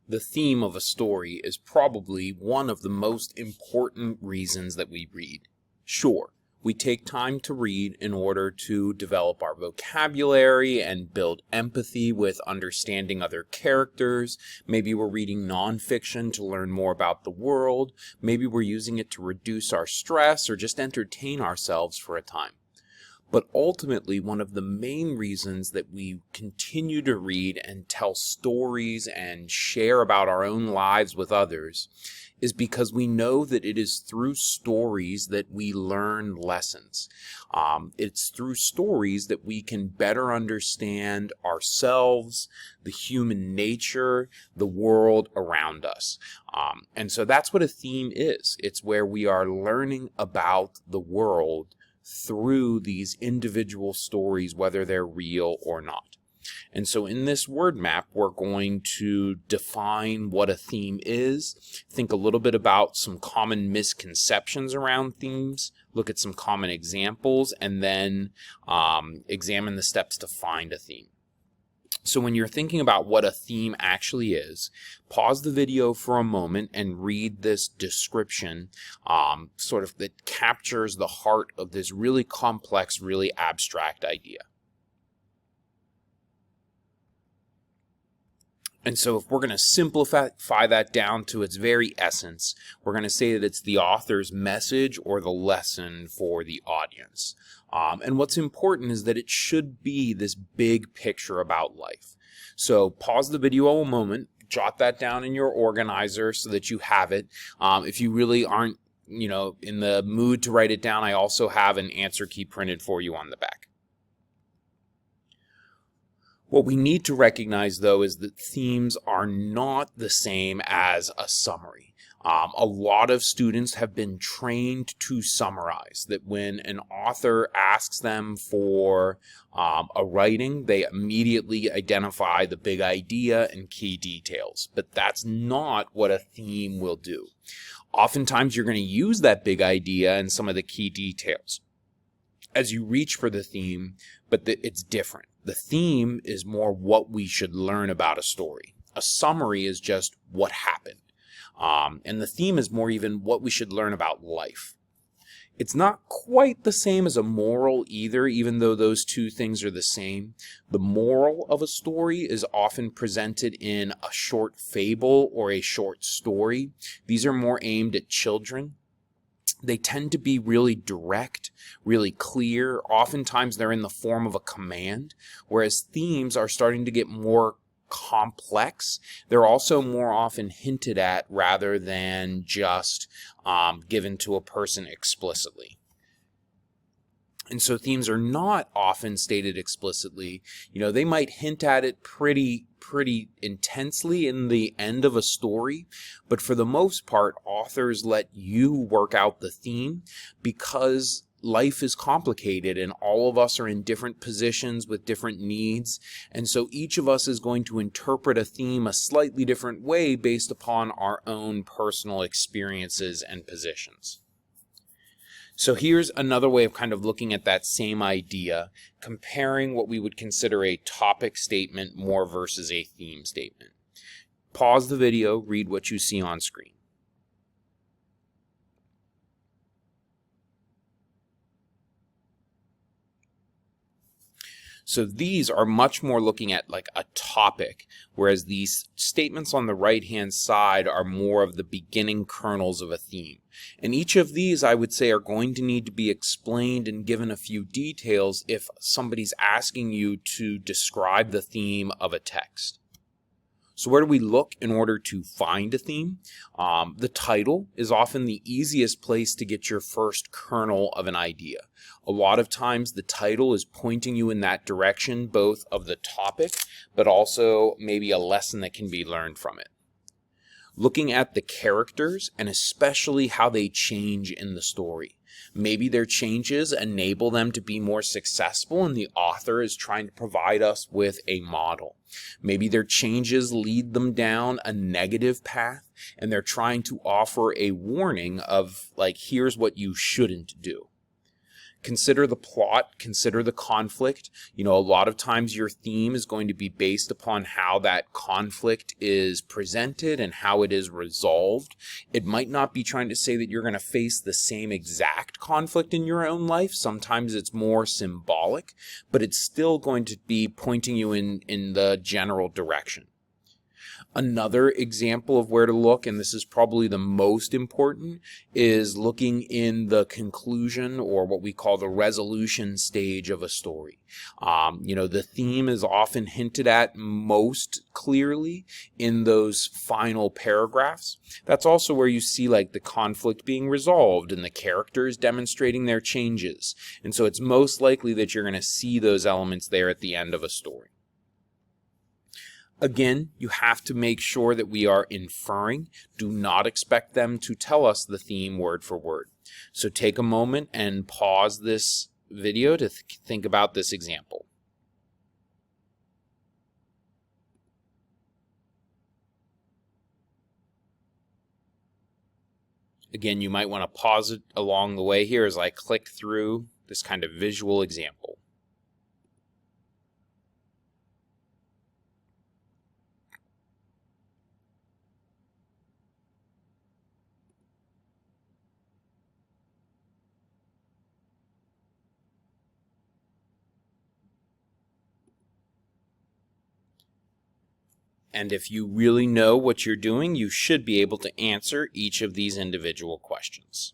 The theme of a story is probably one of the most important reasons that we read. Sure, we take time to read in order to develop our vocabulary and build empathy with understanding other characters. Maybe we're reading nonfiction to learn more about the world. Maybe we're using it to reduce our stress or just entertain ourselves for a time. But ultimately, one of the main reasons that we continue to read and tell stories and share about our own lives with others is because we know that it is through stories that we learn lessons. It's through stories that we can better understand ourselves, the human nature, the world around us. And so that's what a theme is. It's where we are learning about the world through these individual stories, whether they're real or not. And so in this word map, we're going to define what a theme is, think a little bit about some common misconceptions around themes, look at some common examples, and then examine the steps to find a theme. So when you're thinking about what a theme actually is, pause the video for a moment and read this description sort of that captures the heart of this really complex, really abstract idea. And so if we're going to simplify that down to its very essence, we're going to say that it's the author's message or the lesson for the audience. And what's important is that it should be this big picture about life. So pause the video a moment, jot that down in your organizer so that you have it. If you really aren't, in the mood to write it down, I also have an answer key printed for you on the back. What we need to recognize, though, is that themes are not the same as a summary. A lot of students have been trained to summarize, that when an author asks them for a writing, they immediately identify the big idea and key details. But that's not what a theme will do. Oftentimes, you're going to use that big idea and some of the key details as you reach for the theme, but it's different. The theme is more what we should learn about a story. A summary is just what happened. And the theme is more even what we should learn about life. It's not quite the same as a moral either, even though those two things are the same. The moral of a story is often presented in a short fable or a short story. These are more aimed at children. They tend to be really direct, really clear. Oftentimes they're in the form of a command, whereas themes are starting to get more complex. They're also more often hinted at rather than just given to a person explicitly. And so themes are not often stated explicitly. They might hint at it pretty intensely in the end of a story, but for the most part, authors let you work out the theme because life is complicated and all of us are in different positions with different needs. And so each of us is going to interpret a theme a slightly different way based upon our own personal experiences and positions. So here's another way of kind of looking at that same idea, comparing what we would consider a topic statement more versus a theme statement. Pause the video, read what you see on screen. So these are much more looking at like a topic, whereas these statements on the right-hand side are more of the beginning kernels of a theme. And each of these, I would say, are going to need to be explained and given a few details if somebody's asking you to describe the theme of a text. So where do we look in order to find a theme? The title is often the easiest place to get your first kernel of an idea. A lot of times the title is pointing you in that direction, both of the topic, but also maybe a lesson that can be learned from it. Looking at the characters and especially how they change in the story. Maybe their changes enable them to be more successful and the author is trying to provide us with a model. Maybe their changes lead them down a negative path and they're trying to offer a warning of like, here's what you shouldn't do. Consider the plot, consider the conflict. A lot of times your theme is going to be based upon how that conflict is presented and how it is resolved. It might not be trying to say that you're going to face the same exact conflict in your own life. Sometimes it's more symbolic, but it's still going to be pointing you in the general direction. Another example of where to look, and this is probably the most important, is looking in the conclusion, or what we call the resolution stage of a story. The theme is often hinted at most clearly in those final paragraphs. That's also where you see like the conflict being resolved and the characters demonstrating their changes. And so it's most likely that you're going to see those elements there at the end of a story. Again, you have to make sure that we are inferring. Do not expect them to tell us the theme word for word. So take a moment and pause this video to think about this example. Again, you might want to pause it along the way here as I click through this kind of visual example. And if you really know what you're doing, you should be able to answer each of these individual questions.